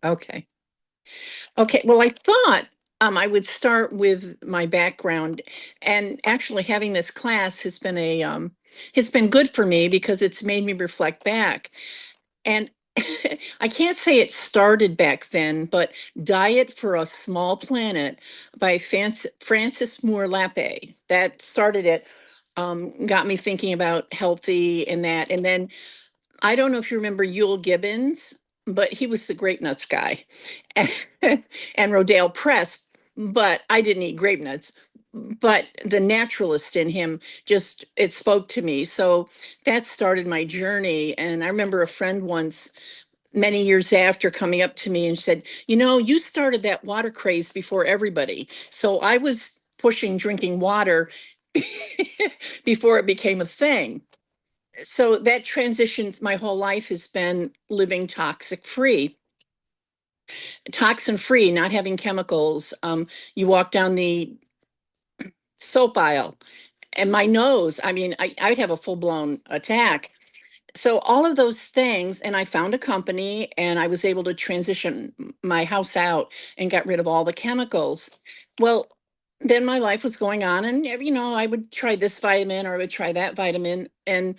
Okay. Okay. Well, I thought I would start with my background, and actually having this class has been good for me because it's made me reflect back. And I can't say it started back then, but Diet for a Small Planet by Francis Moore Lappe, that started it, got me thinking about healthy and that. And then I don't know if you remember Yule Gibbons, but he was the grape nuts guy. And, and Rodale Press, but I didn't eat grape nuts. But the naturalist in him just, it spoke to me. So that started my journey. And I remember a friend once, many years after, coming up to me and said, "You know, you started that water craze before everybody." So I was pushing drinking water before it became a thing. So that transitions, my whole life has been living toxin free, not having chemicals. You walk down the soap aisle and my nose, I mean, I'd have a full blown attack. So all of those things, and I found a company and I was able to transition my house out and got rid of all the chemicals. Well, then my life was going on, and I would try this vitamin or I would try that vitamin. And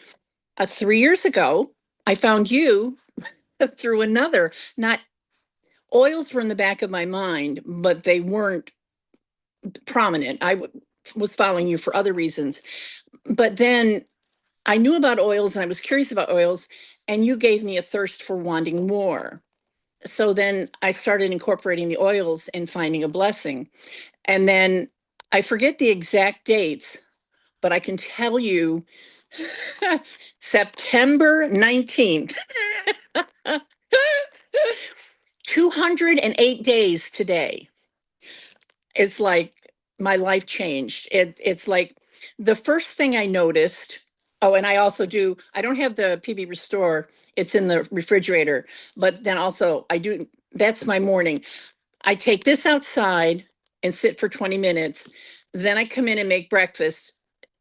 3 years ago, I found you through another. Not oils were in the back of my mind, but they weren't prominent. Was following you for other reasons. But then I knew about oils and I was curious about oils, and you gave me a thirst for wanting more. So then I started incorporating the oils and finding a blessing. And then I forget the exact dates, but I can tell you September 19th. 208 days today. It's like my life changed. It's like the first thing I noticed. Oh, and I don't have the PB Restore. It's in the refrigerator. But then also that's my morning. I take this outside and sit for 20 minutes. Then I come in and make breakfast.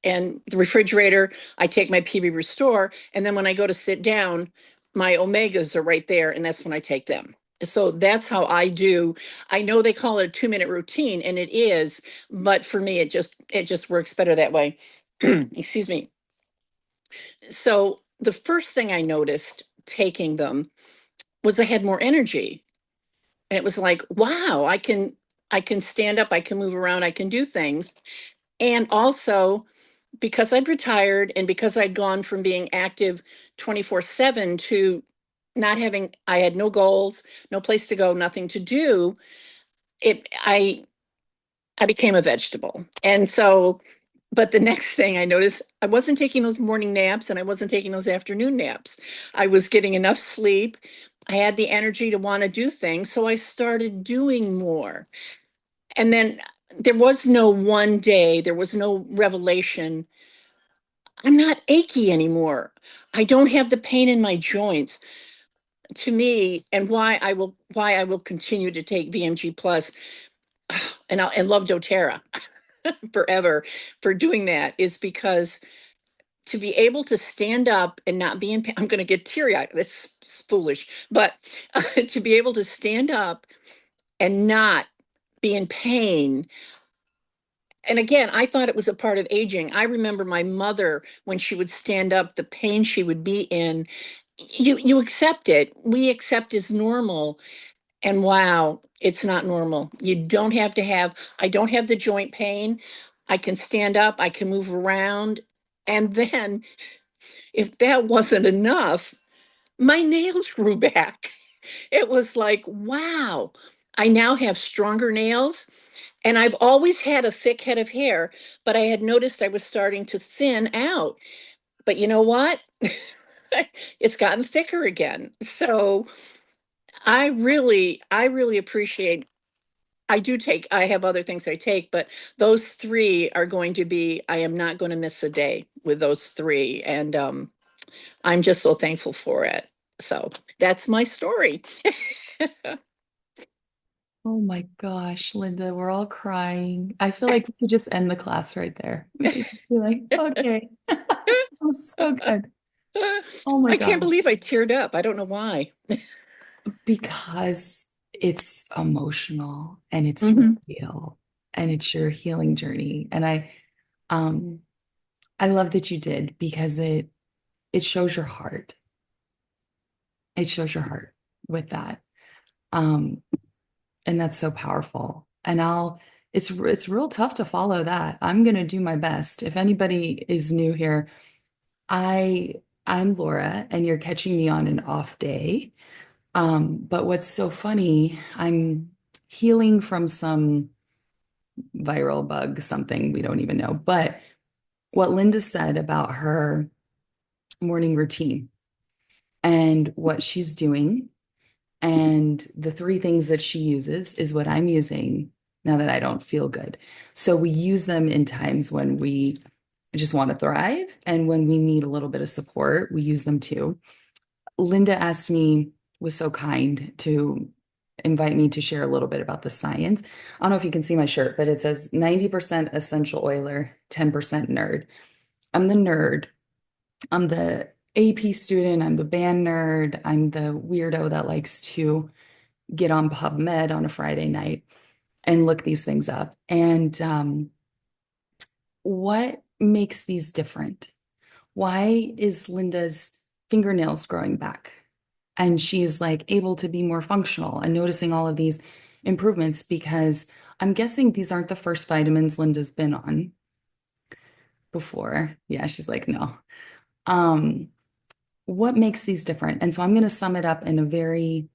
And the refrigerator, I take my PB Restore. And then when I go to sit down, my omegas are right there. And that's when I take them. So that's how I do. I know they call it a 2 minute routine, and it is, but for me, it just works better that way. Excuse me. So the first thing I noticed taking them was I had more energy. And it was like, wow, I can stand up, I can move around, I can do things. And also because I'd retired and because I'd gone from being active 24/7 to not having, I had no goals, no place to go, nothing to do, it I became a vegetable. And so, but the next thing I noticed, I wasn't taking those morning naps and I wasn't taking those afternoon naps. I was getting enough sleep. I had the energy to want to do things. So I started doing more. And then there was no one day, there was no revelation. I'm not achy anymore. I don't have the pain in my joints. To me, and why I will continue to take VMG plus and love doTERRA forever for doing that is because to be able to stand up and not be in pain, I'm going to get teary eyed. That's foolish, but to be able to stand up and not be in pain. And again, I thought it was a part of aging. I remember my mother when she would stand up, the pain she would be in. You accept it. We accept as normal. And wow, it's not normal. You don't have to have, I don't have the joint pain. I can stand up, I can move around. And then, if that wasn't enough, my nails grew back. It was like, wow, I now have stronger nails. And I've always had a thick head of hair, but I had noticed I was starting to thin out. But you know what? It's gotten thicker again. So I really appreciate. I have other things I take, but those three are going to be, I am not going to miss a day with those three. And I'm just so thankful for it. So that's my story. Oh my gosh, Linda, we're all crying. I feel like we could just end the class right there. We could just be like, okay, that was so good. Oh my I can't gosh. believe I teared up. I don't know why. Because it's emotional and it's Hmm. real and it's your healing journey. And um I love that you did because it shows your heart. It shows your heart with that. Um and that's so powerful. And it's real tough to follow that. I'm going to do my best. If anybody is new here, I I'm Laura and you're catching me on an off day. But what's so funny, I'm healing from some viral bug, something we don't even know. But what Linda said about her morning routine and what she's doing and the three things that she uses is what I'm using now that I don't feel good. So we use them in times when we just want to thrive and when we need a little bit of support, we use them too. Linda asked me, was so kind to invite me to share a little bit about the science. I don't know if you can see my shirt, but it says 90% essential oiler, 10% nerd. I'm the nerd. I'm the AP student. I'm the band nerd. I'm the weirdo that likes to get on PubMed on a Friday night and look these things up. And what makes these different? Why is Linda's fingernails growing back? And she's like able to be more functional and noticing all of these improvements because I'm guessing these aren't the first vitamins Linda's been on before. Yeah, she's like, no. Um, what makes these different? And so I'm going to sum it up in a very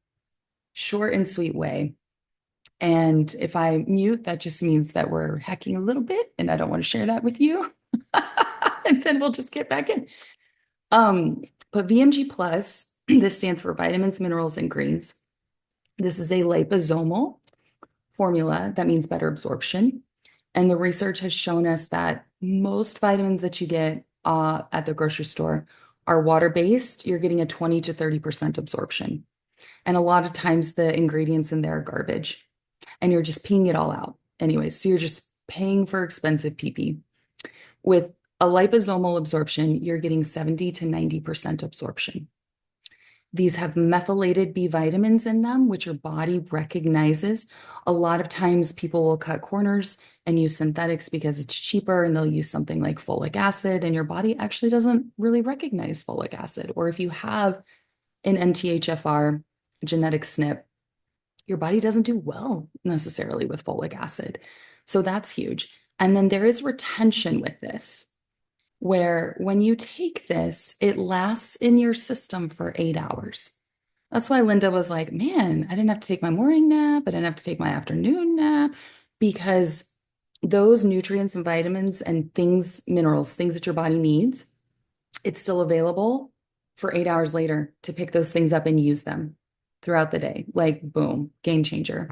short and sweet way. And if I mute, that just means that we're hacking a little bit, and I don't want to share that with you. And then we'll just get back in. Um, but VMG plus, this stands for vitamins, minerals, and greens. This is a liposomal formula that means better absorption. And the research has shown us that most vitamins that you get at the grocery store are water-based. You're getting a 20 to 30% absorption. And a lot of times the ingredients in there are garbage and you're just peeing it all out. Anyway, so you're just paying for expensive PP. With a liposomal absorption, you're getting 70 to 90% absorption. These have methylated B vitamins in them, which your body recognizes. A lot of times people will cut corners and use synthetics because it's cheaper, and they'll use something like folic acid, and your body actually doesn't really recognize folic acid. Or if you have an MTHFR genetic SNP, your body doesn't do well necessarily with folic acid. So that's huge. And then there is retention with this, where when you take this, it lasts in your system for 8 hours. That's why Linda was like, man, I didn't have to take my morning nap. I didn't have to take my afternoon nap because those nutrients and vitamins and things, minerals, things that your body needs, it's still available for 8 hours later to pick those things up and use them throughout the day. Like, boom, game changer.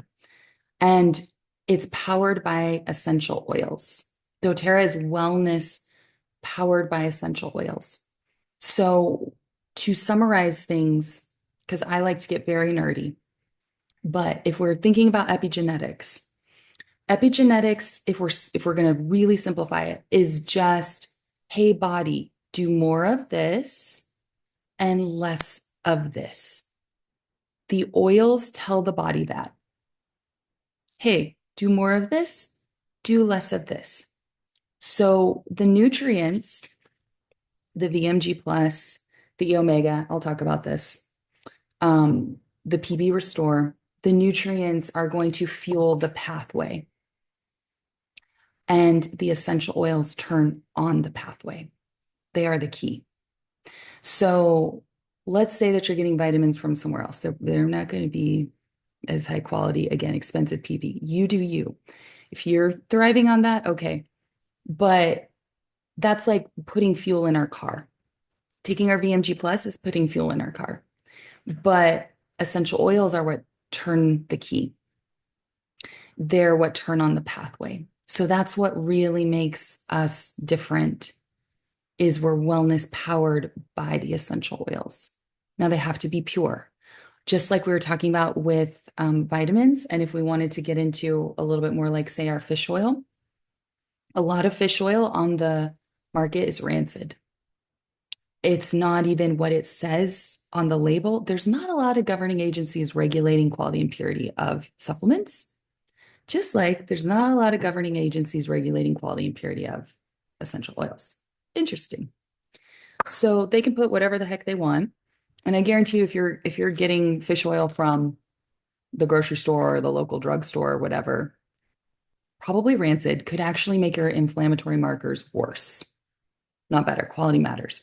And it's powered by essential oils. doTERRA is wellness powered by essential oils. So, to summarize things, because I like to get very nerdy, but if we're thinking about epigenetics, if we're going to really simplify it, is just, hey, body, do more of this and less of this. The oils tell the body that, hey, do more of this, do less of this. So the nutrients, the VMG plus, the omega, I'll talk about this, the PB restore, the nutrients are going to fuel the pathway. And the essential oils turn on the pathway. They are the key. So let's say that you're getting vitamins from somewhere else. They're not going to be as high quality, again, expensive PB. You do you. If you're thriving on that, okay. But that's like putting fuel in our car. Taking our VMG plus is putting fuel in our car. But essential oils are what turn the key. They're what turn on the pathway. So that's what really makes us different is we're wellness powered by the essential oils. Now they have to be pure, just like we were talking about with vitamins. And if we wanted to get into a little bit more like, say, our fish oil, a lot of fish oil on the market is rancid. It's not even what it says on the label. There's not a lot of governing agencies regulating quality and purity of supplements, just like there's not a lot of governing agencies regulating quality and purity of essential oils. Interesting. So they can put whatever the heck they want. And I guarantee you, if you're getting fish oil from the grocery store or the local drugstore or whatever, probably rancid, could actually make your inflammatory markers worse, not better. Quality matters.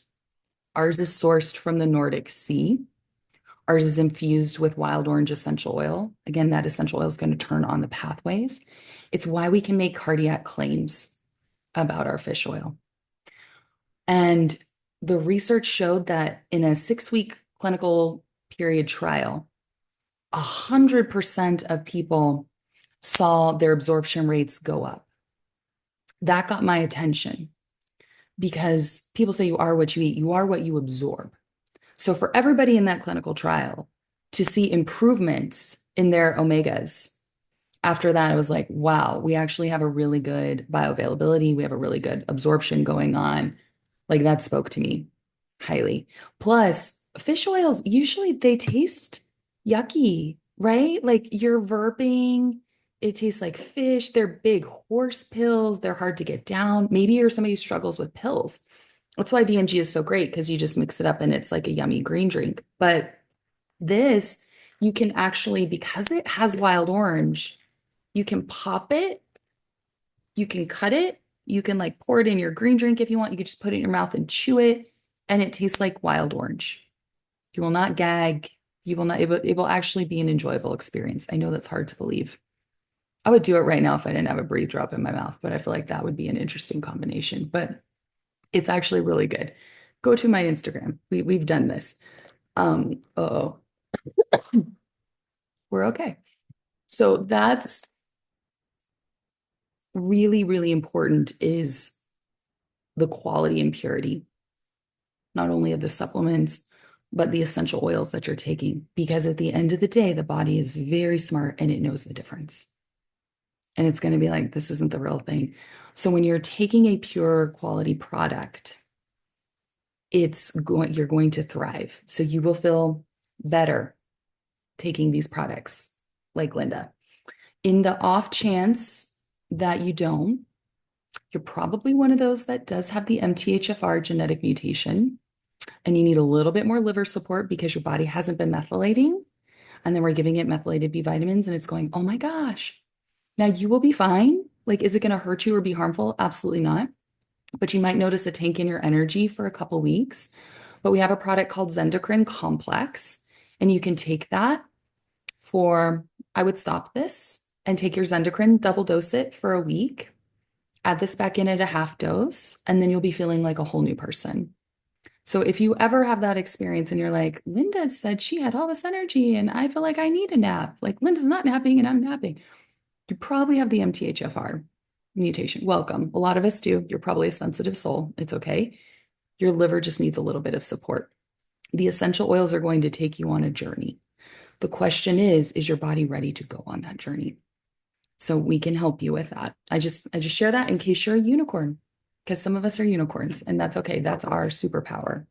Ours is sourced from the Nordic Sea. Ours is infused with wild orange essential oil. Again, that essential oil is going to turn on the pathways. It's why we can make cardiac claims about our fish oil. And the research showed that in a 6-week clinical period trial, 100% of people saw their absorption rates go up. That got my attention because people say you are what you eat, you are what you absorb. So for everybody in that clinical trial to see improvements in their omegas, after that, I was like, wow, we actually have a really good bioavailability. We have a really good absorption going on. Like that spoke to me highly. Plus, fish oils, usually they taste yucky, right? Like you're burping. It tastes like fish. They're big horse pills. They're hard to get down. Maybe you're somebody who struggles with pills. That's why VMG is so great because you just mix it up and it's like a yummy green drink. But this, you can actually, because it has wild orange, you can pop it, you can cut it, you can like pour it in your green drink if you want. You can just put it in your mouth and chew it, and it tastes like wild orange. You will not gag. You will not, it will actually be an enjoyable experience. I know that's hard to believe. I would do it right now if I didn't have a breathe drop in my mouth, but I feel like that would be an interesting combination. But it's actually really good. Go to my Instagram. We've done this. Oh, we're okay. So that's really, really important is the quality and purity, not only of the supplements, but the essential oils that you're taking. Because at the end of the day, the body is very smart and it knows the difference. And it's going to be like, this isn't the real thing. So when you're taking a pure quality product, you're going to thrive. So you will feel better taking these products like Linda. In the off chance that you don't, you're probably one of those that does have the MTHFR genetic mutation, and you need a little bit more liver support because your body hasn't been methylating. And then we're giving it methylated B vitamins, and it's going, oh my gosh. Now you will be fine. Like, is it going to hurt you or be harmful? Absolutely not. But you might notice a tank in your energy for a couple weeks. But we have a product called Zendocrine Complex, and you can take that for, I would stop this and take your Zendocrine, double dose it for a week, add this back in at a half dose, and then you'll be feeling like a whole new person. So if you ever have that experience and you're like, Linda said she had all this energy and I feel like I need a nap, like Linda's not napping and I'm napping, you probably have the MTHFR mutation. Welcome. A lot of us do. You're probably a sensitive soul. It's okay. Your liver just needs a little bit of support. The essential oils are going to take you on a journey. The question is your body ready to go on that journey? So we can help you with that. I just share that in case you're a unicorn, because some of us are unicorns, and that's okay. That's our superpower.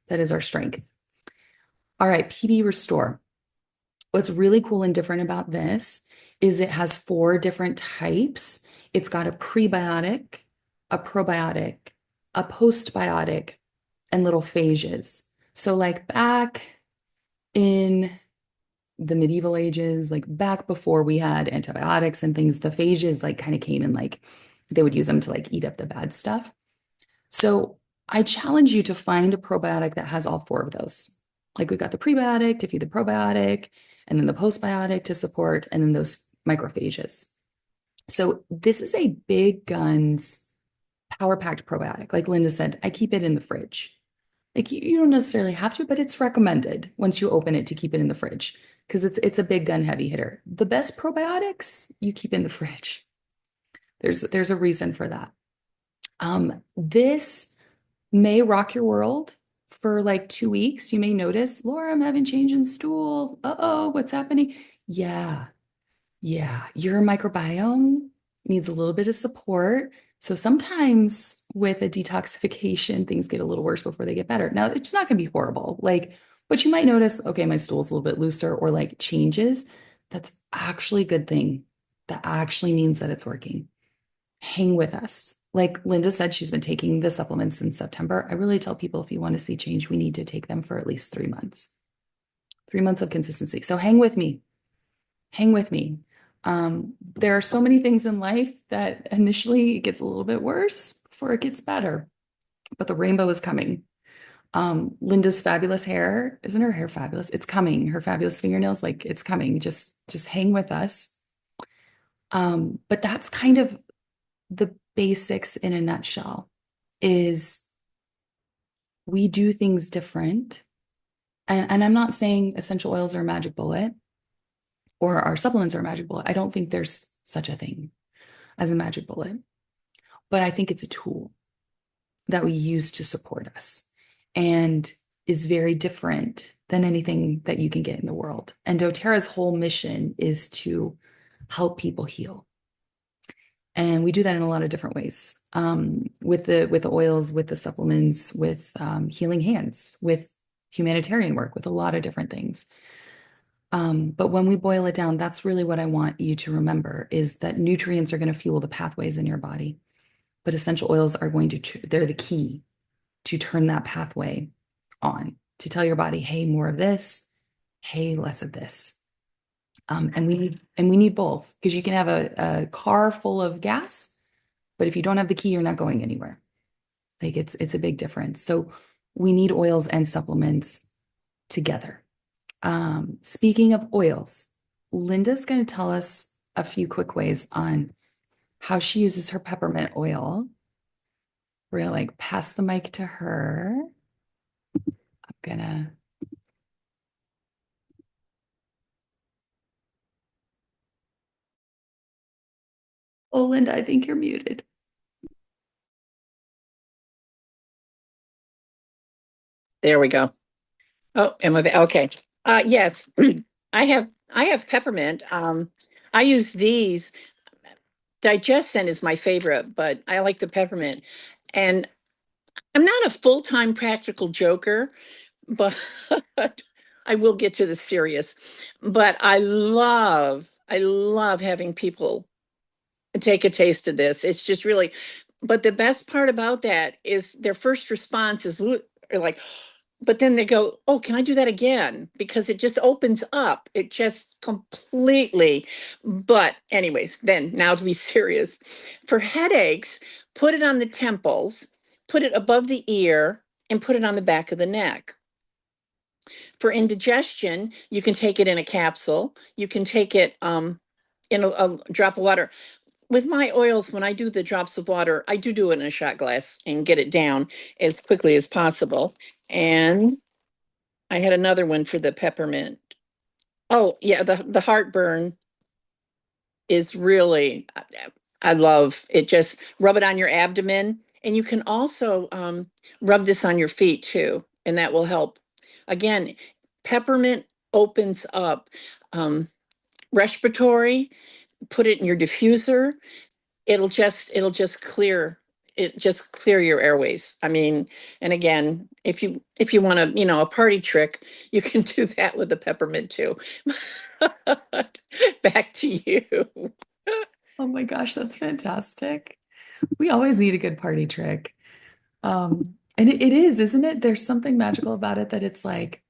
That is our strength. All right, PB Restore. What's really cool and different about this is it has 4 different types. It's got a prebiotic, a probiotic, a postbiotic, and little phages. So like back in the medieval ages, like back before we had antibiotics and things, the phages like kind of came and like they would use them to like eat up the bad stuff. So I challenge you to find a probiotic that has all 4 of those. Like we've got the prebiotic to feed the probiotic, and then the postbiotic to support, and then those macrophages. So this is a big guns power packed probiotic. Like Linda said, I keep it in the fridge. Like you don't necessarily have to, but it's recommended once you open it to keep it in the fridge because it's a big gun heavy hitter. The best probiotics you keep in the fridge. There's a reason for that. This may rock your world for like 2 weeks. You may notice, Laura, I'm having change in stool. Uh-oh, what's happening? Yeah, yeah. Your microbiome needs a little bit of support. So sometimes with a detoxification, things get a little worse before they get better. Now, it's not going to be horrible. Like, but you might notice, okay, my stool's a little bit looser or like changes. That's actually a good thing. That actually means that it's working. Hang with us. Like Linda said, she's been taking the supplements since September. I really tell people if you want to see change, we need to take them for at least 3 months, 3 months of consistency. So hang with me. Hang with me. There are so many things in life that initially it gets a little bit worse before it gets better, but the rainbow is coming. Linda's fabulous hair, isn't her hair fabulous? It's coming. Her fabulous fingernails, like it's coming. Just hang with us. But that's kind of the basics in a nutshell is we do things different. And I'm not saying essential oils are a magic bullet or our supplements are a magic bullet. I don't think there's such a thing as a magic bullet, but I think it's a tool that we use to support us and is very different than anything that you can get in the world. And doTERRA's whole mission is to help people heal. And we do that in a lot of different ways, with the oils, with the supplements, with healing hands, with humanitarian work, with a lot of different things. But when we boil it down, that's really what I want you to remember is that nutrients are going to fuel the pathways in your body, but essential oils are going to, they're the key to turn that pathway on, to tell your body, hey, more of this, hey, less of this. And we need both because you can have a car full of gas, but if you don't have the key, you're not going anywhere. Like it's a big difference. So we need oils and supplements together. Speaking of oils, Linda's going to tell us a few quick ways on how she uses her peppermint oil. We're going to like pass the mic to her. I'm gonna. Oh, Linda, I think you're muted. There we go. Oh, am I okay? Yes, I have peppermint. I use these. Digescent is my favorite, but I like the peppermint. And I'm not a full-time practical joker, but I will get to the serious. But I love having people take a taste of this. It's just really, but the best part about that is their first response is like, but then they go, oh, can I do that again? Because it just opens up. It just completely. But, anyways, then now to be serious, for headaches, put it on the temples, put it above the ear, and put it on the back of the neck. For indigestion, you can take it in a capsule. You can take it in a drop of water. With my oils, when I do the drops of water, I do it in a shot glass and get it down as quickly as possible. And I had another one for the peppermint. Oh, yeah, the heartburn is really, I love it. Just rub it on your abdomen. And you can also rub this on your feet too, and that will help. Again, peppermint opens up respiratory, put it in your diffuser. It'll just clear your airways. I mean, and again, if you want to, a party trick, you can do that with the peppermint too. Back to you. Oh my gosh, that's fantastic. We always need a good party trick. And it is, isn't it? There's something magical about it that it's like,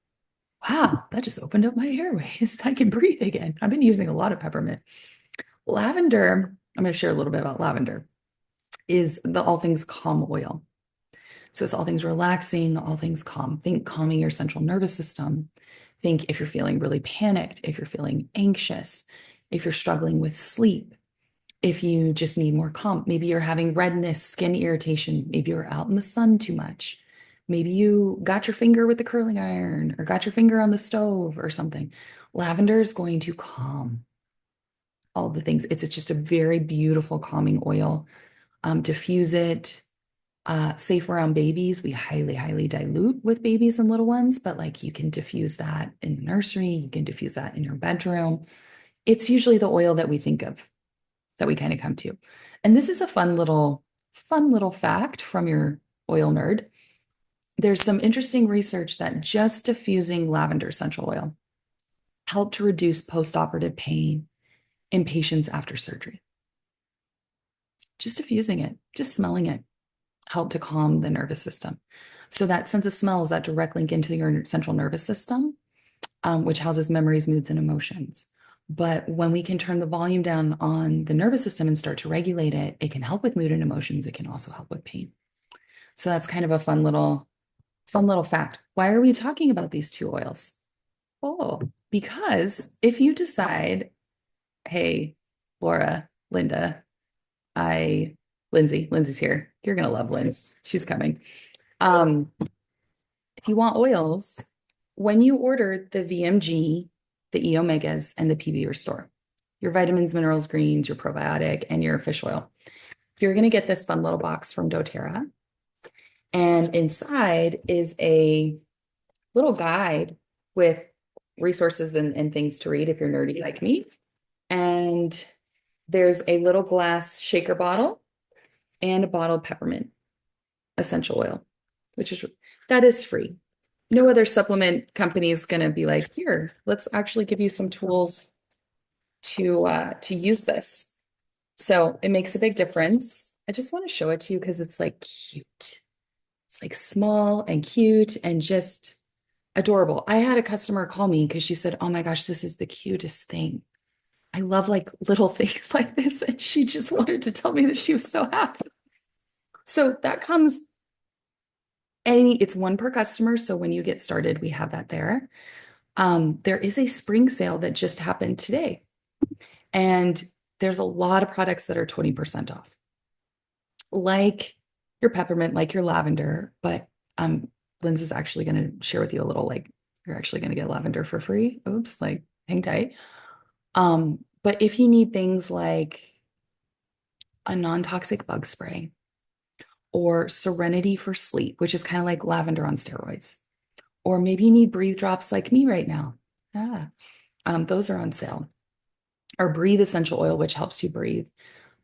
wow, that just opened up my airways. I can breathe again. I've been using a lot of peppermint. Lavender, I'm going to share a little bit about lavender, is the all things calm oil. So it's all things relaxing, all things calm. Think calming your central nervous system. Think if you're feeling really panicked, if you're feeling anxious, if you're struggling with sleep, if you just need more calm. Maybe you're having redness, skin irritation. Maybe you're out in the sun too much. Maybe you got your finger with the curling iron or got your finger on the stove or something. Lavender is going to calm all the things. It's just a very beautiful calming oil. Diffuse it. Safe around babies. We highly, highly dilute with babies and little ones, but like you can diffuse that in the nursery. You can diffuse that in your bedroom. It's usually the oil that we think of that we kind of come to. And this is a fun little fun little fact from your oil nerd. There's some interesting research that just diffusing lavender essential oil helped to reduce postoperative pain in patients after surgery. Just diffusing it, just smelling it, helped to calm the nervous system. So that sense of smell is that direct link into your central nervous system, which houses memories, moods, and emotions. But when we can turn the volume down on the nervous system and start to regulate it, it can help with mood and emotions. It can also help with pain. So that's kind of a fun little fact. Why are we talking about these two oils? Oh, because if you decide, hey, Laura, Linda, Lindsay's here. You're gonna love Lynds. She's coming. Um, if you want oils, when you order the VMG, the E omegas, and the PB Restore, your vitamins, minerals, greens, your probiotic, and your fish oil, you're gonna get this fun little box from doTERRA. And inside is a little guide with resources and things to read if you're nerdy like me. And there's a little glass shaker bottle and a bottle of peppermint essential oil, which is that is free. No other supplement company is going to be like, here, let's actually give you some tools to use this. So it makes a big difference. I just want to show it to you because it's like cute. It's like small and cute and just adorable. I had a customer call me because she said, "Oh my gosh, this is the cutest thing. I love like little things like this." And she just wanted to tell me that she was so happy. So that comes it's one per customer. So when you get started, we have that there. There is a spring sale that just happened today. And there's a lot of products that are 20% off, like your peppermint, like your lavender. But Lynds is actually going to share with you a little like, you're actually going to get lavender for free. Oops, like hang tight. But if you need things like a non-toxic bug spray or Serenity for sleep, which is kind of like lavender on steroids, or maybe you need breathe drops like me right now. Ah, those are on sale. Or breathe essential oil, which helps you breathe.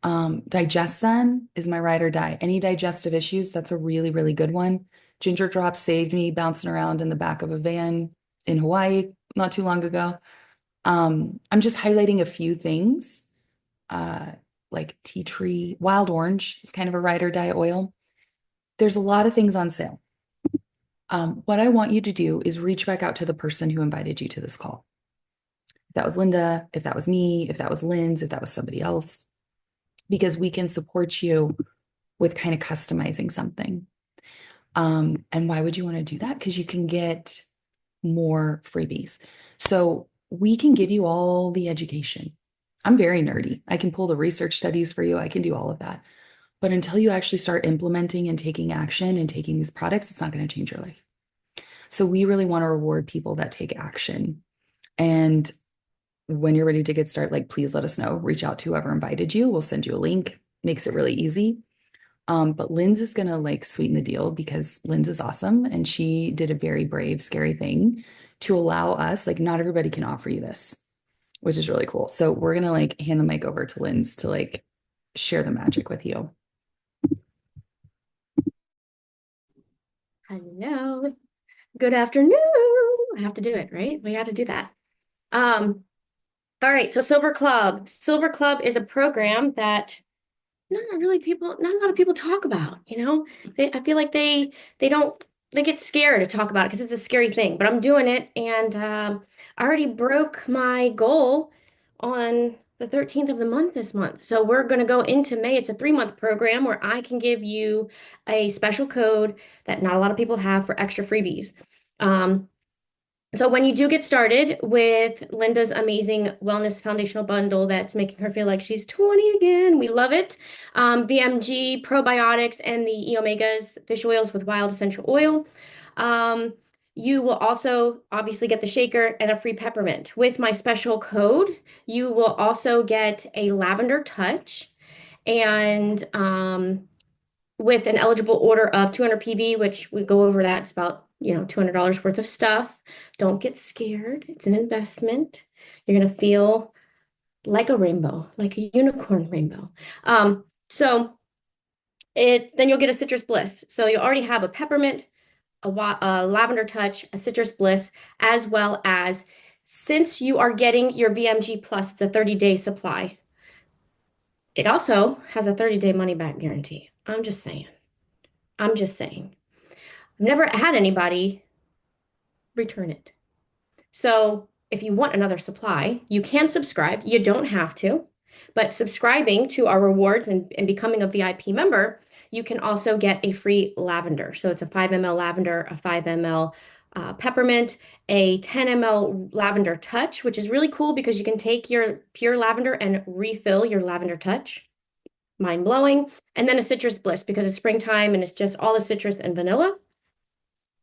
Digest Sun is my ride or die. Any digestive issues, that's a really, really good one. Ginger drops saved me bouncing around in the back of a van in Hawaii not too long ago. I'm just highlighting a few things, uh, like tea tree, wild orange is kind of a ride or die oil. There's a lot of things on sale. What I want you to do is reach back out to the person who invited you to this call. If that was Linda, if that was me, if that was Lynds, if that was somebody else, because we can support you with kind of customizing something. And why would you want to do that? Because you can get more freebies. So we can give you all the education. I'm very nerdy. I can pull the research studies for you. I can do all of that. But until you actually start implementing and taking action and taking these products, it's not going to change your life. So we really want to reward people that take action. And when you're ready to get started, like, please let us know. Reach out to whoever invited you. We'll send you a link. Makes it really easy. But Lynds is gonna like sweeten the deal because Lynds is awesome and she did a very brave, scary thing to allow us, like, not everybody can offer you this, which is really cool. So we're gonna like hand the mic over to Lynds to like share the magic with you. Hello. Good afternoon. I have to do it, right? We got to do that. All right, so Silver Club. Silver Club is a program that not a lot of people talk about, you know? I feel like they don't they get scared to talk about it because it's a scary thing, but I'm doing it and I already broke my goal on the 13th of the month this month. So we're going to go into May. It's a 3-month program where I can give you a special code that not a lot of people have for extra freebies. Um, so when you do get started with Linda's amazing wellness foundational bundle that's making her feel like she's 20 again, we love it. VMG, probiotics, and the E omegas, fish oils with wild essential oil. Um, you will also obviously get the shaker and a free peppermint. With my special code, you will also get a lavender touch and with an eligible order of 200 PV, which we go over that. It's about, $200 worth of stuff. Don't get scared. It's an investment. You're going to feel like a rainbow, like a unicorn rainbow. So then you'll get a citrus bliss. So you already have a peppermint, a lavender touch, a citrus bliss, as well as since you are getting your VMG plus, it's a 30-day supply. It also has a 30-day money back guarantee. I'm just saying. I'm just saying. I've never had anybody return it. So if you want another supply, you can subscribe. You don't have to, but subscribing to our rewards and becoming a VIP member, you can also get a free lavender. So it's a 5 ml lavender, a 5 ml peppermint, a 10 ml lavender touch, which is really cool because you can take your pure lavender and refill your lavender touch. Mind blowing. And then a citrus bliss because it's springtime and it's just all the citrus and vanilla.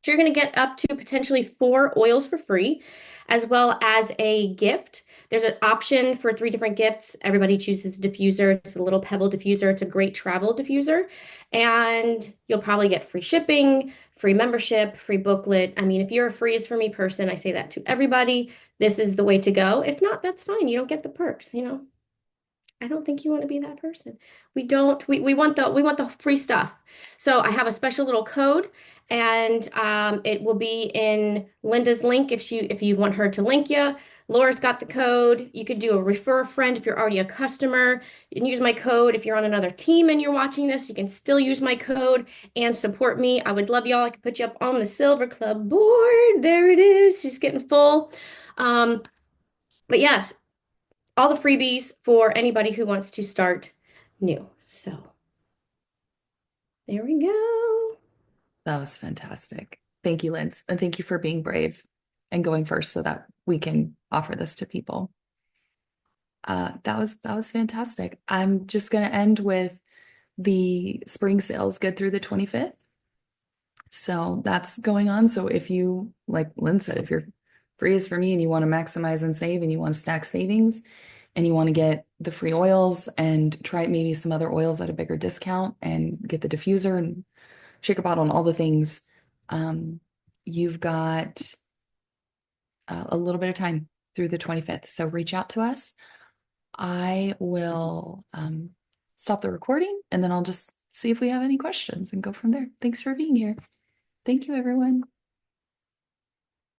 So you're going to get up to potentially 4 oils for free, as well as a gift. There's an option for 3 different gifts. Everybody chooses a diffuser. It's a little pebble diffuser. It's a great travel diffuser. And you'll probably get free shipping, free membership, free booklet. I mean, if you're a freeze for me person, I say that to everybody. This is the way to go. If not, that's fine. You don't get the perks, you know. I don't think you want to be that person. We don't, we want the free stuff. So I have a special little code and it will be in Linda's link if you want her to link you. Laura's got the code. You could do a refer a friend if you're already a customer. You can use my code. If you're on another team and you're watching this, you can still use my code and support me. I would love y'all. I could put you up on the Silver Club board. There it is. She's getting full. Um, but yes, all the freebies for anybody who wants to start new. So there we go. That was fantastic. Thank you, Lynds. And thank you for being brave and going first so that we can offer this to people. That was fantastic. I'm just going to end with the spring sales good through the 25th. So that's going on. So if you, like Lynn said, if you're free is for me and you want to maximize and save and you want to stack savings and you want to get the free oils and try maybe some other oils at a bigger discount and get the diffuser and shaker bottle and all the things, you've got a little bit of time through the 25th. So reach out to us. I will stop the recording and then I'll just see if we have any questions and go from there. Thanks for being here. Thank you, everyone.